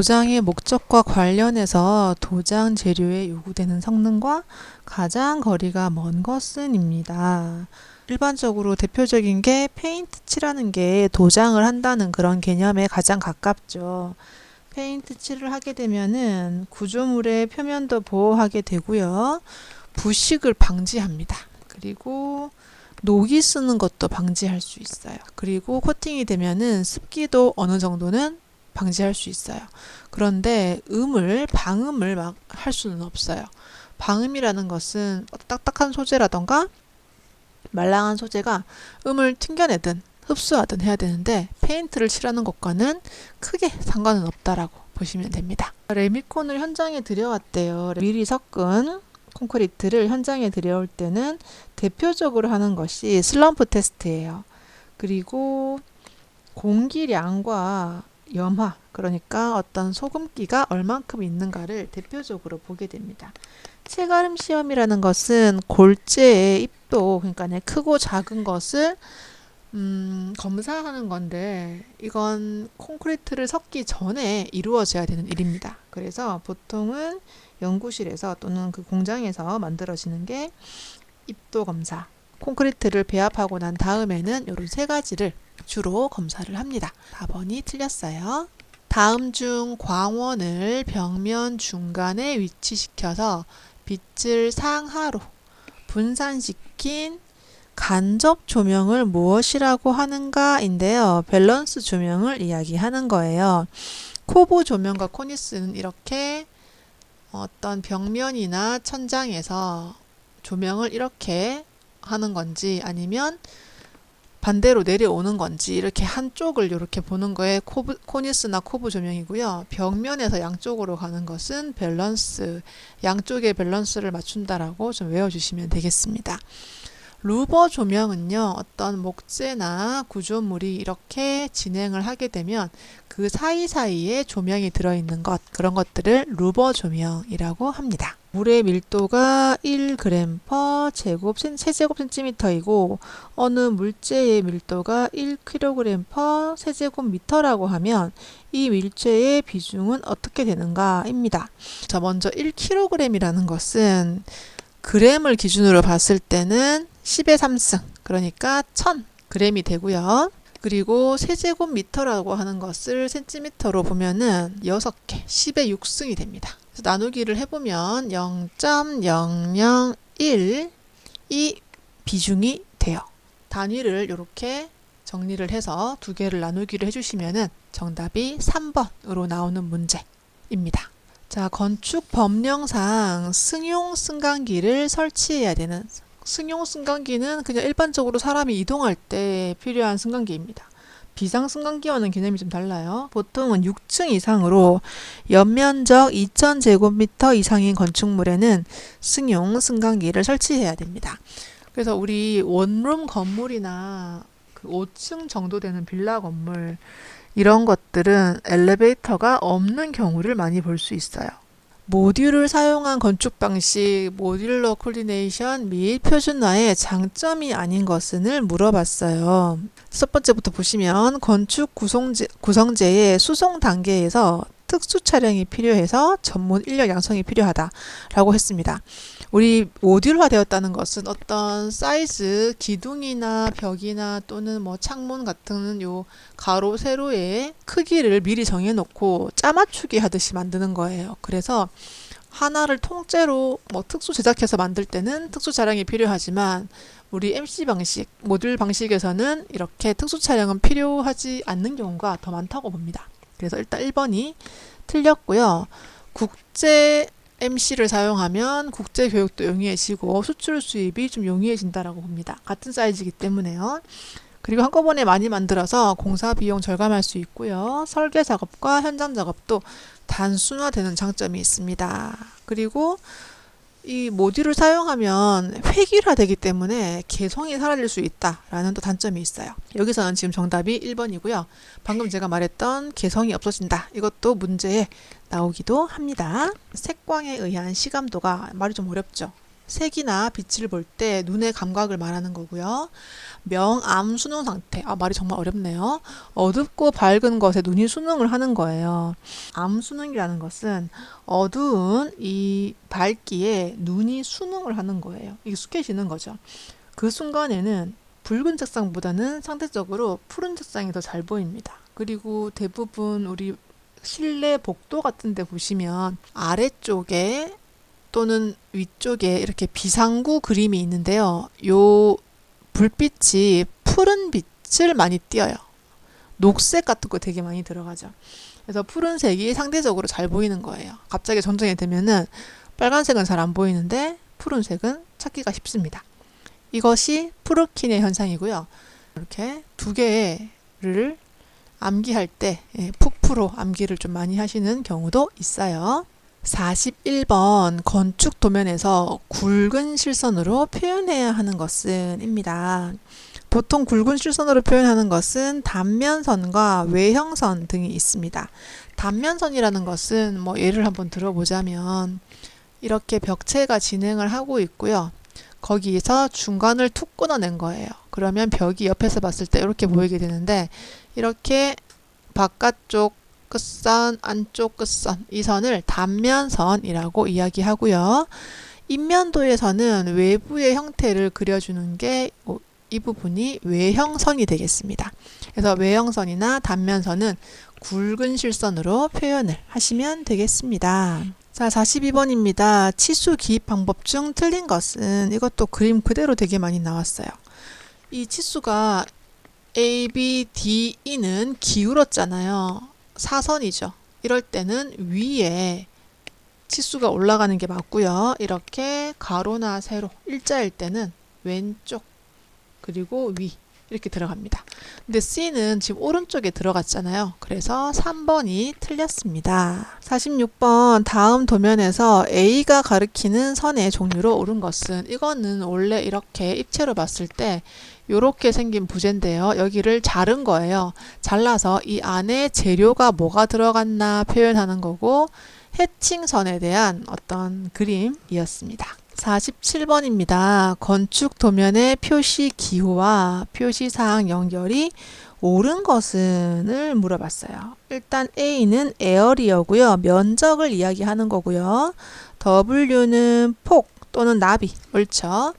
도장의 목적과 관련해서 도장 재료에 요구되는 성능과 가장 거리가 먼 것은입니다. 일반적으로 대표적인 게 페인트 칠하는 게 도장을 한다는 그런 개념에 가장 가깝죠. 페인트 칠을 하게 되면은 구조물의 표면도 보호하게 되고요. 부식을 방지합니다. 그리고 녹이 쓰는 것도 방지할 수 있어요. 그리고 코팅이 되면은 습기도 어느 정도는 방지할 수 있어요. 그런데 방음을 막 할 수는 없어요. 방음이라는 것은 딱딱한 소재라던가 말랑한 소재가 음을 튕겨내든 흡수하든 해야 되는데 페인트를 칠하는 것과는 크게 상관은 없다라고 보시면 됩니다. 레미콘을 현장에 들여왔대요. 미리 섞은 콘크리트를 현장에 들여올 때는 대표적으로 하는 것이 슬럼프 테스트예요. 그리고 공기량과 염화, 그러니까 어떤 소금기가 얼만큼 있는가를 대표적으로 보게 됩니다. 체가름 시험이라는 것은 골재의 입도, 그러니까 크고 작은 것을 검사하는 건데 이건 콘크리트를 섞기 전에 이루어져야 되는 일입니다. 그래서 보통은 연구실에서 또는 그 공장에서 만들어지는 게 입도 검사, 콘크리트를 배합하고 난 다음에는 이런 세 가지를 주로 검사를 합니다. 4번이 틀렸어요. 다음 중 광원을 벽면 중간에 위치시켜서 빛을 상하로 분산시킨 간접 조명을 무엇이라고 하는가인데요. 밸런스 조명을 이야기하는 거예요. 코브 조명과 코니스는 이렇게 어떤 벽면이나 천장에서 조명을 이렇게 하는 건지 아니면 반대로 내려오는 건지 이렇게 한쪽을 이렇게 보는 거에 코니스나 코브 조명이고요. 벽면에서 양쪽으로 가는 것은 밸런스, 양쪽의 밸런스를 맞춘다라고 좀 외워주시면 되겠습니다. 루버 조명은요, 어떤 목재나 구조물이 이렇게 진행을 하게 되면 그 사이사이에 조명이 들어있는 것, 그런 것들을 루버 조명이라고 합니다. 물의 밀도가 1g per 세제곱센티미터이고 어느 물체의 밀도가 1kg per 세제곱미터라고 하면 이 밀체의 비중은 어떻게 되는가입니다. 자, 먼저 1kg이라는 것은 g을 기준으로 봤을 때는 10의 3승, 그러니까 1000g이 되고요. 그리고 세제곱미터라고 하는 것을 센티미터로 보면은 6개, 10의 6승이 됩니다. 그래서 나누기를 해보면 0.001 이 비중이 돼요. 단위를 이렇게 정리를 해서 두 개를 나누기를 해주시면은 정답이 3번으로 나오는 문제입니다. 자, 건축 법령상 승용 승강기를 설치해야 되는, 승용 승강기는 그냥 일반적으로 사람이 이동할 때 필요한 승강기입니다. 비상 승강기와는 개념이 좀 달라요. 보통은 6층 이상으로 연면적 2000제곱미터 이상인 건축물에는 승용 승강기를 설치해야 됩니다. 그래서 우리 원룸 건물이나 그 5층 정도 되는 빌라 건물 이런 것들은 엘리베이터가 없는 경우를 많이 볼 수 있어요. 모듈을 사용한 건축 방식, 모듈러 코디네이션 및 표준화의 장점이 아닌 것은을 물어봤어요. 첫 번째부터 보시면 건축 구성재의 수송 단계에서 특수 차량이 필요해서 전문 인력 양성이 필요하다라고 했습니다. 우리 모듈화 되었다는 것은 어떤 사이즈, 기둥이나 벽이나 또는 뭐 창문 같은 요 가로, 세로의 크기를 미리 정해놓고 짜맞추기 하듯이 만드는 거예요. 그래서 하나를 통째로 뭐 특수 제작해서 만들 때는 특수 차량이 필요하지만 우리 MC 방식, 모듈 방식에서는 이렇게 특수 차량은 필요하지 않는 경우가 더 많다고 봅니다. 그래서 일단 1번이 틀렸고요. 국제 MC를 사용하면 국제 교육도 용이해지고 수출 수입이 좀 용이해진다라고 봅니다. 같은 사이즈이기 때문에요. 그리고 한꺼번에 많이 만들어서 공사 비용 절감할 수 있고요. 설계 작업과 현장 작업도 단순화되는 장점이 있습니다. 그리고 이 모듈을 사용하면 획일화되기 때문에 개성이 사라질 수 있다라는 또 단점이 있어요. 여기서는 지금 정답이 1번이고요. 방금 제가 말했던 개성이 없어진다. 이것도 문제에 나오기도 합니다. 색광에 의한 시감도가 말이 좀 어렵죠. 색이나 빛을 볼 때 눈의 감각을 말하는 거고요. 명암 수능 상태. 말이 정말 어렵네요. 어둡고 밝은 것에 눈이 수능을 하는 거예요. 암 수능이라는 것은 어두운 이 밝기에 눈이 수능을 하는 거예요. 익숙해지는 거죠. 그 순간에는 붉은 색상보다는 상대적으로 푸른 색상이 더 잘 보입니다. 그리고 대부분 우리 실내 복도 같은 데 보시면 아래쪽에 또는 위쪽에 이렇게 비상구 그림이 있는데요. 요 불빛이 푸른 빛을 많이 띄어요. 녹색 같은 거 되게 많이 들어가죠. 그래서 푸른색이 상대적으로 잘 보이는 거예요. 갑자기 전쟁이 되면은 빨간색은 잘 안 보이는데 푸른색은 찾기가 쉽습니다. 이것이 프루킨의 현상이고요. 이렇게 두 개를 암기할 때 푹프로 암기를 좀 많이 하시는 경우도 있어요. 41번 건축 도면에서 굵은 실선으로 표현해야 하는 것은 입니다. 보통 굵은 실선으로 표현하는 것은 단면선과 외형선 등이 있습니다. 단면선이라는 것은 예를 한번 들어보자면 이렇게 벽체가 진행을 하고 있고요. 거기에서 중간을 툭 끊어낸 거예요. 그러면 벽이 옆에서 봤을 때 이렇게 보이게 되는데 이렇게 바깥쪽 끝선, 안쪽 끝선, 이 선을 단면선이라고 이야기하고요. 인면도에서는 외부의 형태를 그려주는 게 이 부분이 외형선이 되겠습니다. 그래서 외형선이나 단면선은 굵은 실선으로 표현을 하시면 되겠습니다. 자, 42번입니다. 치수 기입 방법 중 틀린 것은 이것도 그림 그대로 되게 많이 나왔어요. 이 치수가 A, B, D, E는 기울었잖아요. 사선이죠. 이럴 때는 위에 치수가 올라가는 게 맞고요. 이렇게 가로나 세로 일자일 때는 왼쪽 그리고 위 이렇게 들어갑니다. 근데 C는 지금 오른쪽에 들어갔잖아요. 그래서 3번이 틀렸습니다. 46번 다음 도면에서 A가 가리키는 선의 종류로 옳은 것은 이거는 원래 이렇게 입체로 봤을 때 이렇게 생긴 부재인데요. 여기를 자른 거예요. 잘라서 이 안에 재료가 뭐가 들어갔나 표현하는 거고 해칭선에 대한 어떤 그림이었습니다. 47번입니다. 건축 도면의 표시 기호와 표시사항 연결이 옳은 것은을 물어봤어요. 일단 A는 에어리어고요. 면적을 이야기하는 거고요. W는 폭 또는 나비, 옳죠.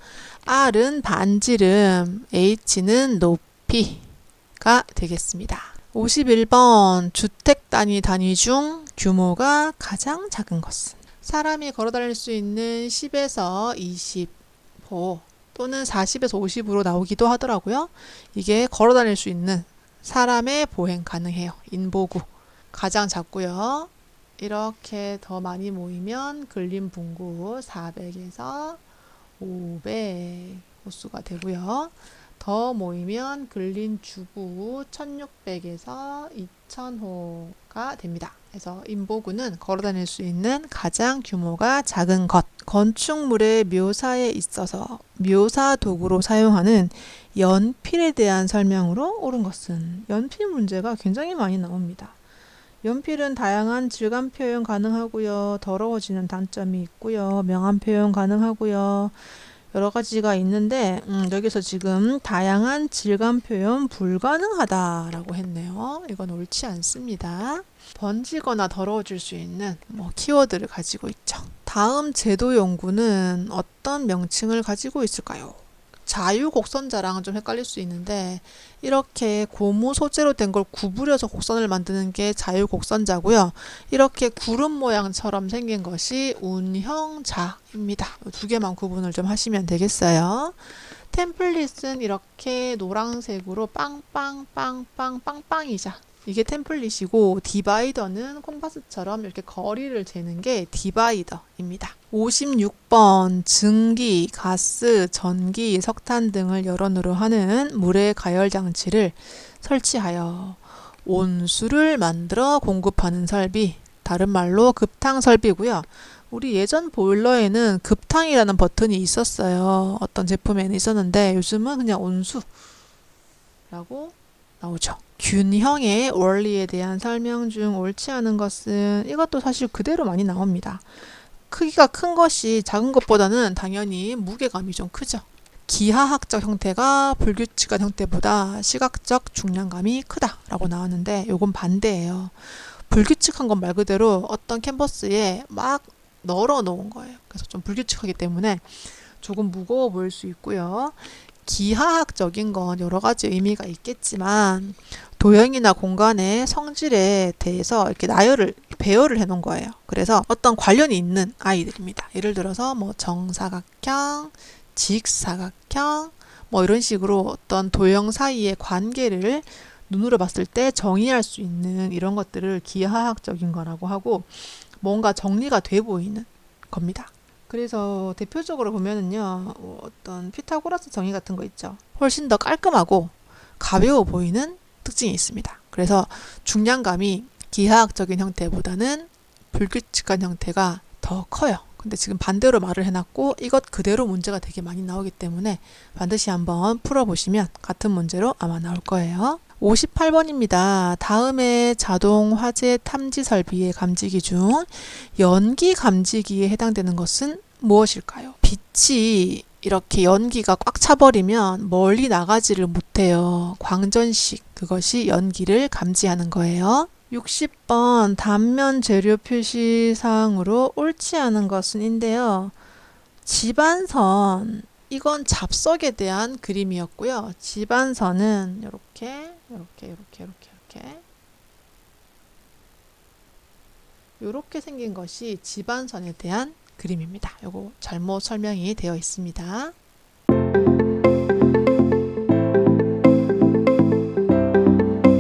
R은 반지름, H는 높이가 되겠습니다. 51번 주택 단위 중 규모가 가장 작은 것은 사람이 걸어 다닐 수 있는 10에서 20호 또는 40에서 50으로 나오기도 하더라고요. 이게 걸어 다닐 수 있는 사람의 보행 가능해요. 인보구 가장 작고요. 이렇게 더 많이 모이면 근림분구 400에서 500 호수가 되고요. 더 모이면 근린주구 1600에서 2000호가 됩니다. 그래서 인보구는 걸어다닐 수 있는 가장 규모가 작은 것. 건축물의 묘사에 있어서 묘사 도구로 사용하는 연필에 대한 설명으로 옳은 것은 연필 문제가 굉장히 많이 나옵니다. 연필은 다양한 질감 표현 가능하고요. 더러워지는 단점이 있고요. 명암 표현 가능하고요. 여러 가지가 있는데 여기서 지금 다양한 질감 표현 불가능하다라고 했네요. 이건 옳지 않습니다. 번지거나 더러워질 수 있는 키워드를 가지고 있죠. 다음 제도 연구는 어떤 명칭을 가지고 있을까요? 자유곡선자랑은 좀 헷갈릴 수 있는데 이렇게 고무 소재로 된 걸 구부려서 곡선을 만드는 게 자유곡선자고요. 이렇게 구름 모양처럼 생긴 것이 운형자입니다. 두 개만 구분을 좀 하시면 되겠어요. 템플릿은 이렇게 노란색으로 빵빵빵빵빵빵이자 이게 템플릿이고 디바이더는 콤파스처럼 이렇게 거리를 재는 게 디바이더입니다. 56번 증기, 가스, 전기, 석탄 등을 열원으로 하는 물의 가열 장치를 설치하여 온수를 만들어 공급하는 설비, 다른 말로 급탕 설비고요. 우리 예전 보일러에는 급탕이라는 버튼이 있었어요. 어떤 제품에는 있었는데 요즘은 그냥 온수라고 나오죠. 균형의 원리에 대한 설명 중 옳지 않은 것은 이것도 사실 그대로 많이 나옵니다. 크기가 큰 것이 작은 것보다는 당연히 무게감이 좀 크죠. 기하학적 형태가 불규칙한 형태보다 시각적 중량감이 크다라고 나왔는데 요건 반대예요. 불규칙한 건 말 그대로 어떤 캔버스에 막 널어 놓은 거예요. 그래서 좀 불규칙하기 때문에 조금 무거워 보일 수 있고요. 기하학적인 건 여러 가지 의미가 있겠지만 도형이나 공간의 성질에 대해서 이렇게 배열을 해 놓은 거예요. 그래서 어떤 관련이 있는 아이들입니다. 예를 들어서 뭐 정사각형, 직사각형, 뭐 이런 식으로 어떤 도형 사이의 관계를 눈으로 봤을 때 정의할 수 있는 이런 것들을 기하학적인 거라고 하고 뭔가 정리가 돼 보이는 겁니다. 그래서 대표적으로 보면은요, 어떤 피타고라스 정의 같은 거 있죠. 훨씬 더 깔끔하고 가벼워 보이는 특징이 있습니다. 그래서 중량감이 기하학적인 형태보다는 불규칙한 형태가 더 커요. 근데 지금 반대로 말을 해놨고 이것 그대로 문제가 되게 많이 나오기 때문에 반드시 한번 풀어보시면 같은 문제로 아마 나올 거예요. 58번입니다. 다음에 자동 화재 탐지 설비의 감지기 중 연기 감지기에 해당되는 것은 무엇일까요? 빛이 이렇게 연기가 꽉 차버리면 멀리 나가지를 못해요. 광전식, 그것이 연기를 감지하는 거예요. 60번 단면 재료 표시사항으로 옳지 않은 것은 인데요. 집안선, 이건 잡석에 대한 그림이었고요. 집안선은 이렇게 생긴 것이 집안선에 대한 그림입니다. 요거 잘못 설명이 되어 있습니다.